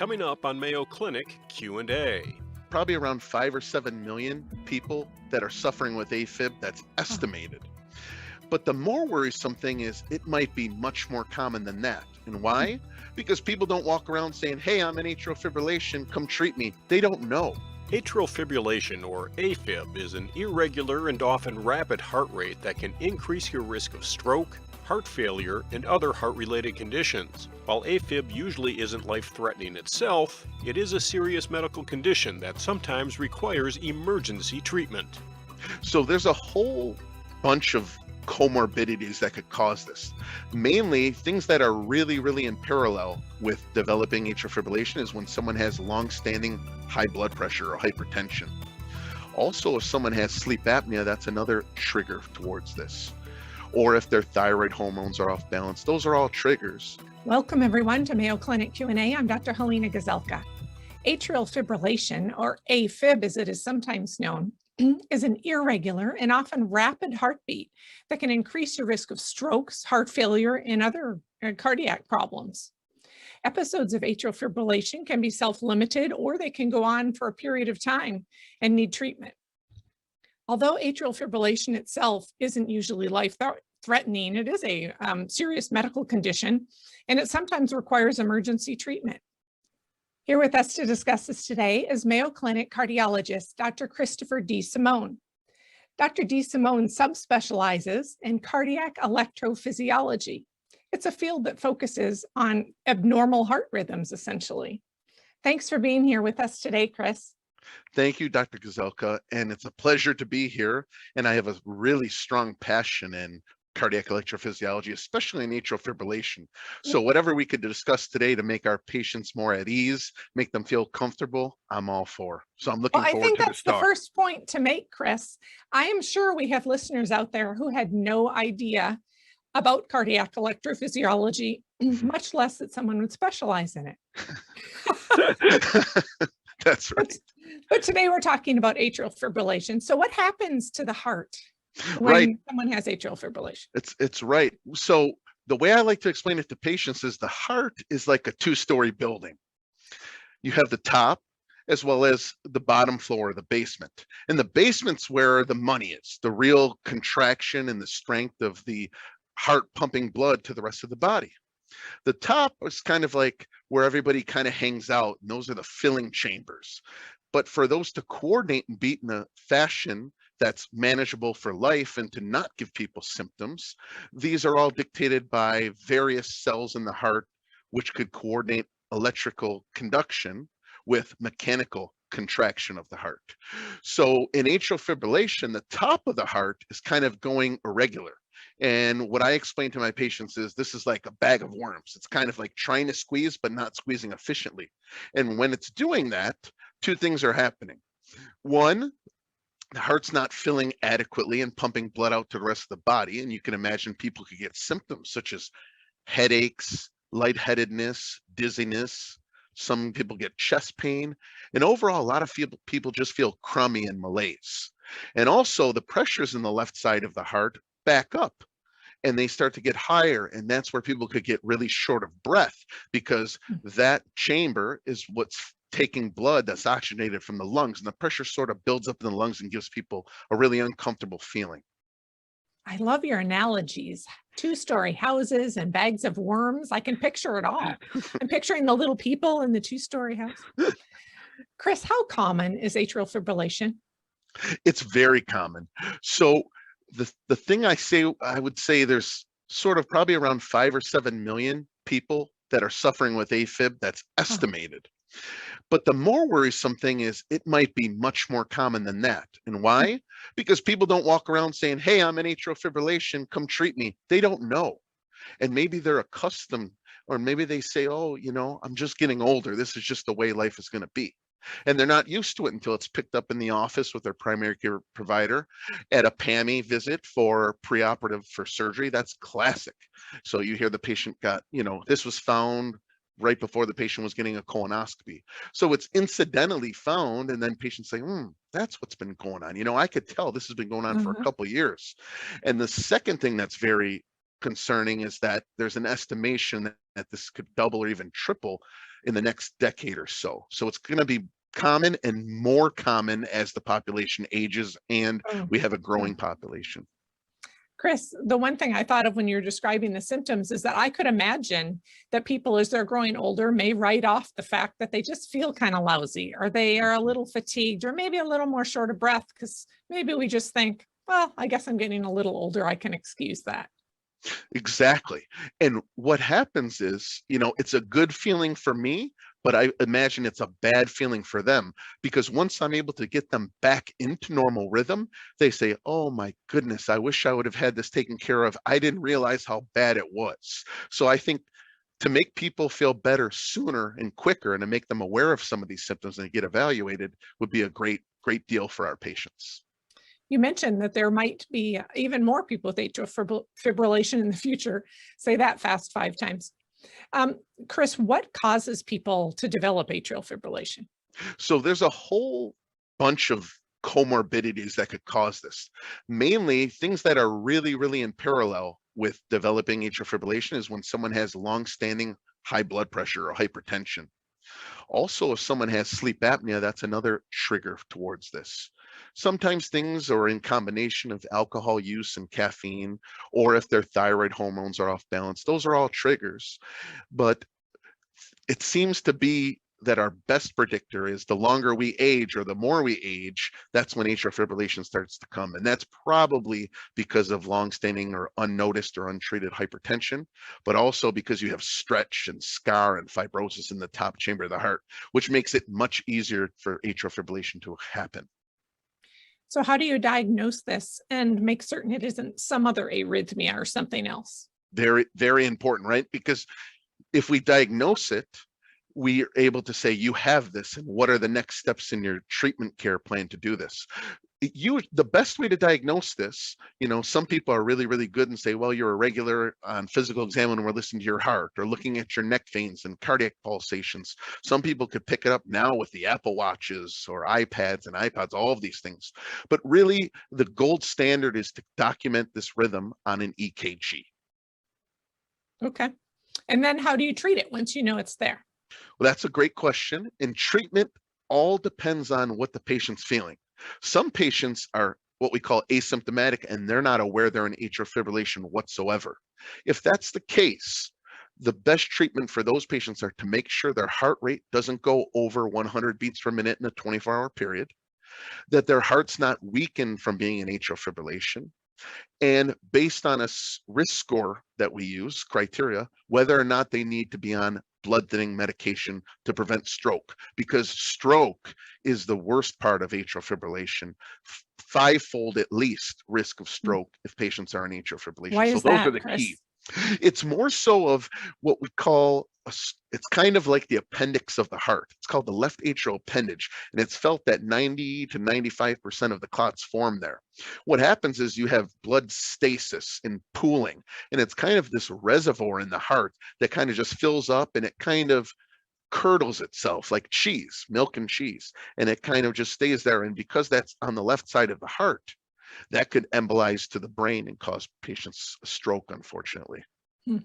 Coming up on Mayo Clinic Q&A. Probably around 5 or 7 million people that are suffering with a-fib. That's estimated. But the more worrisome thing is it might be much more common than that. And why? Because people don't walk around saying, hey, I'm in atrial fibrillation, come treat me. They don't know. Atrial fibrillation, or a-fib, is an irregular and often rapid heart rate that can increase your risk of stroke, heart failure, and other heart-related conditions. While a-fib usually isn't life-threatening itself, it is a serious medical condition that sometimes requires emergency treatment. So there's a whole bunch of comorbidities that could cause this. Mainly things that are really in parallel with developing atrial fibrillation is when someone has long-standing high blood pressure or hypertension. Also, if someone has sleep apnea, that's another trigger towards this. Or if their thyroid hormones are off balance, those are all triggers. Welcome everyone to Mayo Clinic Q&A. I'm Dr. Helena Gazelka. Atrial fibrillation, or a-fib as it is sometimes known, is an irregular and often rapid heartbeat that can increase your risk of strokes, heart failure, and other cardiac problems. Episodes of atrial fibrillation can be self-limited or they can go on for a period of time and need treatment. Although atrial fibrillation itself isn't usually life-threatening, it is a serious medical condition, and it sometimes requires emergency treatment. Here with us to discuss this today is Mayo Clinic cardiologist, Dr. Christopher D. Simone. Dr. D. Simone subspecializes in cardiac electrophysiology. It's a field that focuses on abnormal heart rhythms, essentially. Thanks for being here with us today, Chris. Thank you, Dr. Gazelka, and it's a pleasure to be here. And I have a really strong passion in cardiac electrophysiology, especially in atrial fibrillation. So whatever we could discuss today to make our patients more at ease, make them feel comfortable, I'm all for. So I'm looking forward to this talk. I think that's the first point to make, Chris. I am sure we have listeners out there who had no idea about cardiac electrophysiology, much less that someone would specialize in it. That's right. But today we're talking about atrial fibrillation. So what happens to the heart when someone has atrial fibrillation? It's right. So the way I like to explain it to patients is the heart is like a two-story building. You have the top as well as the bottom floor, the basement. And the basement's where the money is, the real contraction and the strength of the heart pumping blood to the rest of the body. The top is kind of like where everybody kind of hangs out, and those are the filling chambers. But for those to coordinate and beat in a fashion that's manageable for life and to not give people symptoms, these are all dictated by various cells in the heart, which could coordinate electrical conduction with mechanical contraction of the heart. So in atrial fibrillation, the top of the heart is kind of going irregular. And what I explain to my patients is this is like a bag of worms. It's kind of like trying to squeeze, but not squeezing efficiently. And when it's doing that, two things are happening. One, the heart's not filling adequately and pumping blood out to the rest of the body. And you can imagine people could get symptoms such as headaches, lightheadedness, dizziness. Some people get chest pain. And overall, a lot of people just feel crummy and malaise. And also the pressures in the left side of the heart back up and they start to get higher, and that's where people could get really short of breath because that chamber is what's taking blood that's oxygenated from the lungs, and the pressure sort of builds up in the lungs and gives people a really uncomfortable feeling. I love your analogies. Two-story houses and bags of worms. I can picture it all. I'm picturing the little people in the two-story house. Chris, how common is atrial fibrillation? It's very common. So the thing I would say there's sort of probably around 5 or 7 million people that are suffering with a-fib. That's estimated. But the more worrisome thing is it might be much more common than that. And why? Because people don't walk around saying, hey, I'm in atrial fibrillation, come treat me. They don't know. And maybe they're accustomed, or maybe they say, oh, you know, I'm just getting older. This is just the way life is going to be. And they're not used to it until it's picked up in the office with their primary care provider at a PAMI visit for preoperative for surgery. That's classic. So you hear the patient got, you know, this was found right before the patient was getting a colonoscopy. So it's incidentally found, and then patients say, that's what's been going on. You know, I could tell this has been going on for a couple of years. And the second thing that's very concerning is that there's an estimation that this could double or even triple in the next decade or so. So it's going to be common and more common as the population ages and Oh, we have a yeah. growing population. Chris, the one thing I thought of when you're describing the symptoms is that I could imagine that people, as they're growing older, may write off the fact that they just feel kind of lousy, or they are a little fatigued, or maybe a little more short of breath, because maybe we just think, well, I guess I'm getting a little older. I can excuse that. Exactly. And what happens is, it's a good feeling for me, but I imagine it's a bad feeling for them because once I'm able to get them back into normal rhythm, they say, oh my goodness, I wish I would have had this taken care of. I didn't realize how bad it was. So I think to make people feel better sooner and quicker and to make them aware of some of these symptoms and get evaluated would be a great, great deal for our patients. You mentioned that there might be even more people with atrial fibrillation in the future. Say that fast 5 times. Um, Chris, what causes people to develop atrial fibrillation? So there's a whole bunch of comorbidities that could cause this. Mainly things that are really, really in parallel with developing atrial fibrillation is when someone has long-standing high blood pressure or hypertension. Also, if someone has sleep apnea, that's another trigger towards this. Sometimes things are in combination of alcohol use and caffeine, or if their thyroid hormones are off balance. Those are all triggers. But it seems to be that our best predictor is the longer we age or the more we age, that's when atrial fibrillation starts to come. And that's probably because of long-standing or unnoticed or untreated hypertension, but also because you have stretch and scar and fibrosis in the top chamber of the heart, which makes it much easier for atrial fibrillation to happen. So how do you diagnose this and make certain it isn't some other arrhythmia or something else? Very, very important, right? Because if we diagnose it, we are able to say you have this and what are the next steps in your treatment care plan to do this. The best way to diagnose this, some people are really, really good and say, well, you're irregular on physical exam when we're listening to your heart or looking at your neck veins and cardiac pulsations. Some people could pick it up now with the Apple Watches or iPads and iPods, all of these things. But really, the gold standard is to document this rhythm on an EKG. Okay. And then how do you treat it once you know it's there? Well, that's a great question. And treatment all depends on what the patient's feeling. Some patients are what we call asymptomatic and they're not aware they're in atrial fibrillation whatsoever. If that's the case, the best treatment for those patients are to make sure their heart rate doesn't go over 100 beats per minute in a 24-hour period, that their heart's not weakened from being in atrial fibrillation, and based on a risk score that we use, criteria, whether or not they need to be on blood thinning medication to prevent stroke, because stroke is the worst part of atrial fibrillation, fivefold at least risk of stroke if patients are in atrial Why fibrillation. So is those are that, the key. Chris? It's more so of what we call, it's kind of like the appendix of the heart. It's called the left atrial appendage, and it's felt that 90 to 95% of the clots form there. What happens is you have blood stasis and pooling, and it's kind of this reservoir in the heart that kind of just fills up and it kind of curdles itself like cheese, milk and cheese, and it kind of just stays there. And because that's on the left side of the heart, that could embolize to the brain and cause patients a stroke, unfortunately. Hmm.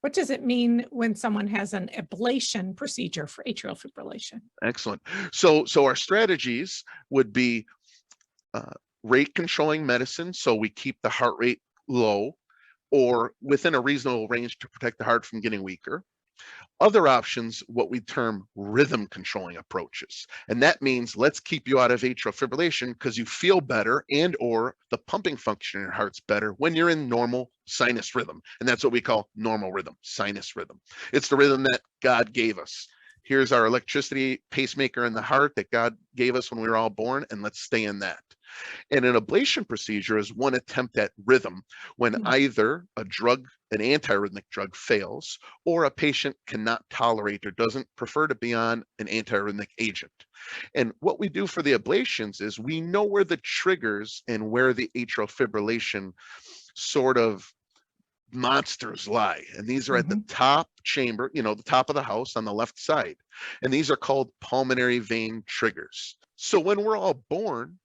What does it mean when someone has an ablation procedure for atrial fibrillation? Excellent. So our strategies would be rate controlling medicine, so we keep the heart rate low or within a reasonable range to protect the heart from getting weaker. Other options, what we term rhythm controlling approaches. And that means let's keep you out of atrial fibrillation because you feel better and or the pumping function in your heart's better when you're in normal sinus rhythm. And that's what we call normal rhythm, sinus rhythm. It's the rhythm that God gave us. Here's our electricity pacemaker in the heart that God gave us when we were all born, and let's stay in that. And an ablation procedure is one attempt at rhythm when either an antiarrhythmic drug fails, or a patient cannot tolerate or doesn't prefer to be on an antiarrhythmic agent. And what we do for the ablations is we know where the triggers and where the atrial fibrillation sort of monsters lie. And these are at the top chamber, the top of the house on the left side. And these are called pulmonary vein triggers. So when we're all born,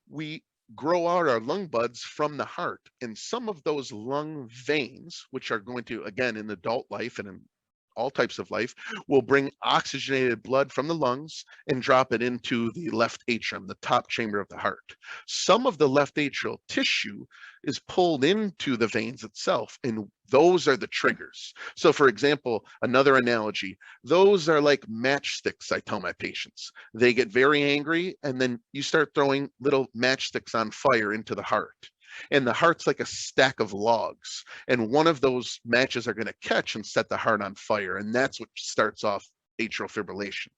we grow out our lung buds from the heart, and some of those lung veins, which are going to, again, in adult life and in all types of life, will bring oxygenated blood from the lungs and drop it into the left atrium, the top chamber of the heart. Some of the left atrial tissue is pulled into the veins itself, and those are the triggers. So for example, another analogy, those are like matchsticks, I tell my patients. They get very angry, and then you start throwing little matchsticks on fire into the heart. And the heart's like a stack of logs, and one of those matches are going to catch and set the heart on fire, and that's what starts off atrial fibrillation.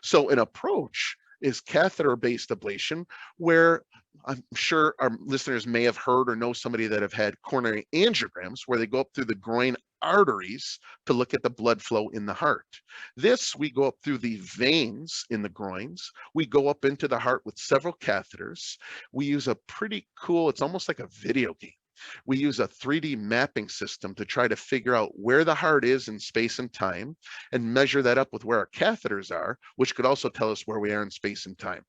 So an approach is catheter-based ablation, where I'm sure our listeners may have heard or know somebody that have had coronary angiograms, where they go up through the groin arteries to look at the blood flow in the heart. This, we go up through the veins in the groins. We go up into the heart with several catheters. We use a pretty cool, it's almost like a video game. We use a 3D mapping system to try to figure out where the heart is in space and time, and measure that up with where our catheters are, which could also tell us where we are in space and time.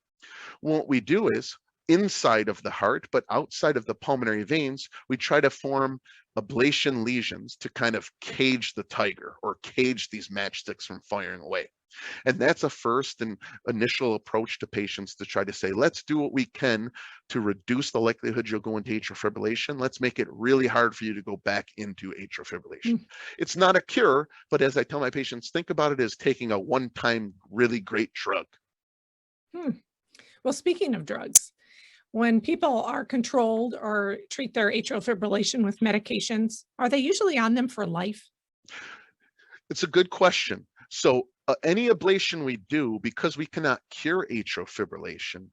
What we do is, inside of the heart, but outside of the pulmonary veins, we try to form ablation lesions to kind of cage the tiger, or cage these matchsticks from firing away. And that's a first and initial approach to patients, to try to say, let's do what we can to reduce the likelihood you'll go into atrial fibrillation. Let's make it really hard for you to go back into atrial fibrillation. It's not a cure, but as I tell my patients, think about it as taking a one-time really great drug. Well, speaking of drugs, when people are controlled or treat their atrial fibrillation with medications, are they usually on them for life? It's a good question. So any ablation we do, because we cannot cure atrial fibrillation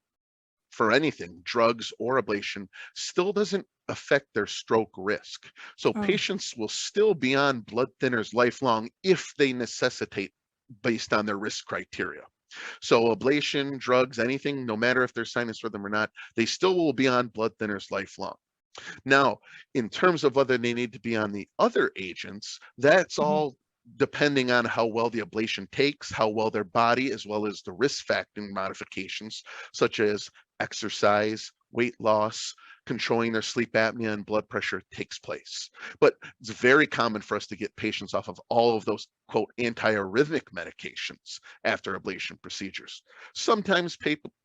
for anything, drugs or ablation, still doesn't affect their stroke risk. So patients will still be on blood thinners lifelong if they necessitate, based on their risk criteria. So ablation, drugs, anything, no matter if there's sinus rhythm or not, they still will be on blood thinners lifelong. Now, in terms of whether they need to be on the other agents, that's all depending on how well the ablation takes, how well their body, as well as the risk factor modifications, such as exercise, weight loss, controlling their sleep apnea and blood pressure, takes place. But it's very common for us to get patients off of all of those, quote, antiarrhythmic medications after ablation procedures. Sometimes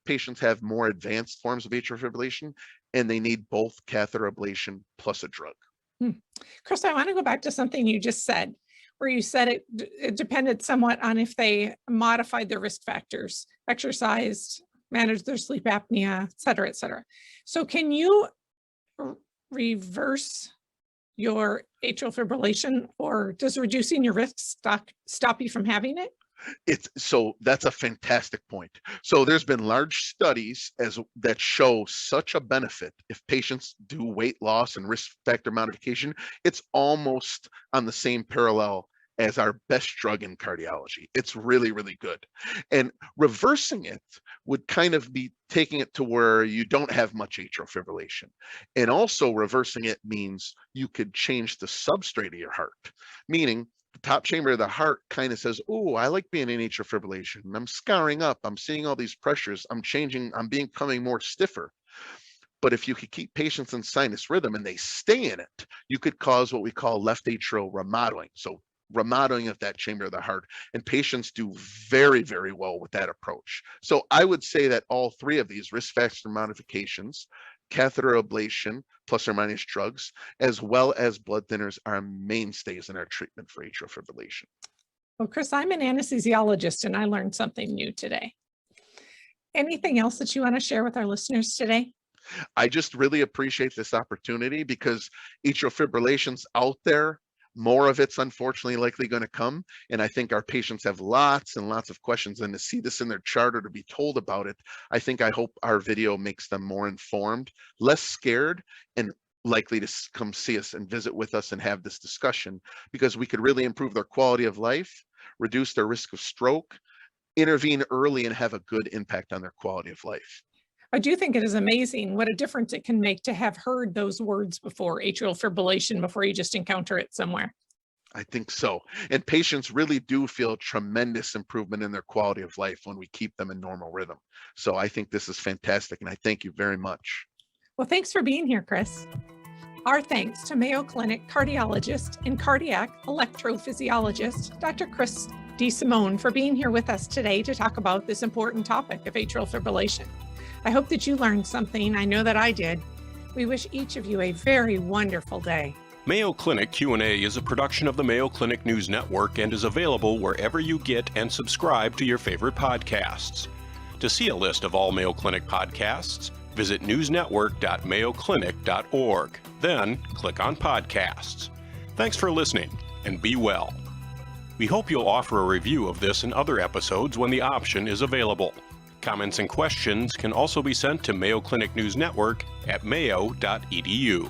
patients have more advanced forms of atrial fibrillation, and they need both catheter ablation plus a drug. Chris, I want to go back to something you just said, where you said it depended somewhat on if they modified their risk factors, exercised, managed their sleep apnea, et cetera, et cetera. So can you reverse your atrial fibrillation, or does reducing your risk stop you from having it? So that's a fantastic point. So there's been large studies that show such a benefit if patients do weight loss and risk factor modification. It's almost on the same parallel as our best drug in cardiology. It's really, really good. And reversing it would kind of be taking it to where you don't have much atrial fibrillation. And also reversing it means you could change the substrate of your heart, meaning the top chamber of the heart kind of says, oh, I like being in atrial fibrillation. I'm scarring up. I'm seeing all these pressures. I'm changing. I'm becoming more stiffer. But if you could keep patients in sinus rhythm and they stay in it, you could cause what we call left atrial remodeling. So remodeling of that chamber of the heart, and patients do very, very well with that approach. So I would say that all three of these risk factor modifications, catheter ablation plus or minus drugs, as well as blood thinners, are mainstays in our treatment for atrial fibrillation. Well, Chris, I'm an anesthesiologist and I learned something new today. Anything else that you want to share with our listeners today? I just really appreciate this opportunity, because atrial fibrillation's out there. More of it's unfortunately likely going to come. And I think our patients have lots and lots of questions, and to see this in their chart or to be told about it, I hope our video makes them more informed, less scared, and likely to come see us and visit with us and have this discussion, because we could really improve their quality of life, reduce their risk of stroke, intervene early, and have a good impact on their quality of life. I do think it is amazing what a difference it can make to have heard those words before, atrial fibrillation, before you just encounter it somewhere. I think so. And patients really do feel tremendous improvement in their quality of life when we keep them in normal rhythm. So I think this is fantastic, and I thank you very much. Well, thanks for being here, Chris. Our thanks to Mayo Clinic cardiologist and cardiac electrophysiologist, Dr. Chris DeSimone, for being here with us today to talk about this important topic of atrial fibrillation. I hope that you learned something. I know that I did. We wish each of you a very wonderful day. Mayo Clinic Q&A is a production of the Mayo Clinic News Network and is available wherever you get and subscribe to your favorite podcasts. To see a list of all Mayo Clinic podcasts, visit newsnetwork.mayoclinic.org. Then click on Podcasts. Thanks for listening, and be well. We hope you'll offer a review of this and other episodes when the option is available. Comments and questions can also be sent to Mayo Clinic News Network at mayo.edu.